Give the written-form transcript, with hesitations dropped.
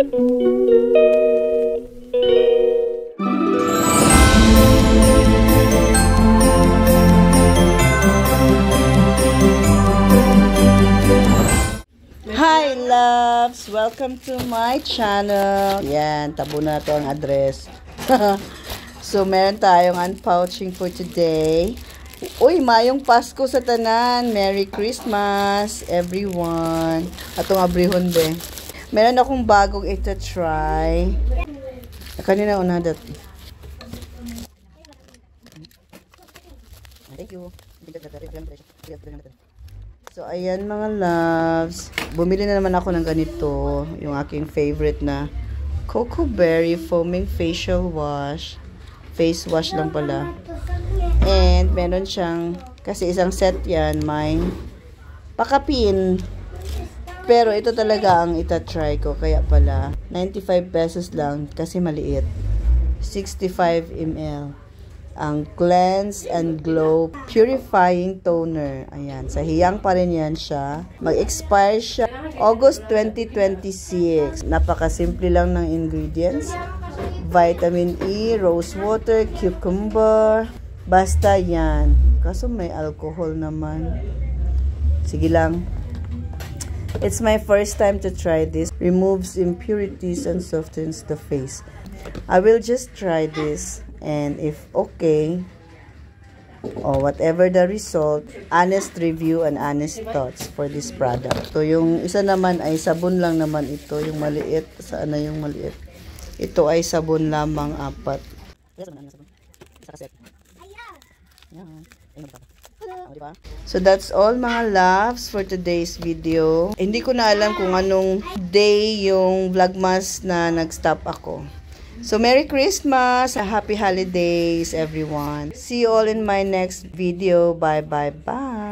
Hi loves! Welcome to my channel. Yan, tabo na to ang address. So, meron tayong unpouching for today. Uy, mayong Pasko sa tanan. Merry Christmas, everyone. Atong abrihon be. Meron akong bagong ito try. Kanina una dat. Thank you. So, ayan mga loves. Bumili na naman ako ng ganito. Yung aking favorite na Cocoa Berry Foaming Facial Wash. Face wash lang pala. And, meron siyang, kasi isang set yan, may pakapin. Pero, ito talaga ang itatry ko. Kaya pala, 95 pesos lang kasi maliit. 65 ml. Ang Cleanse and Glow Purifying Toner. Ayan. Sa hiyang pa rin yan siya. Mag-expire siya August 2026. Napakasimple lang ng ingredients. Vitamin E, rose water, cucumber. Basta yan. Kaso may alcohol naman. Sige lang. It's my first time to try this. Removes impurities and softens the face. I will just try this. And if okay, or whatever the result, honest review and honest thoughts for this product. So, yung isa naman ay sabon lang naman ito. Yung maliit. Saan na yung maliit? Ito ay sabon lamang 4. So, that's all mga loves for today's video. Hindi ko na alam kung anong day yung vlogmas na nag-stop ako. So, Merry Christmas! Happy Holidays, everyone! See you all in my next video. Bye, bye, bye!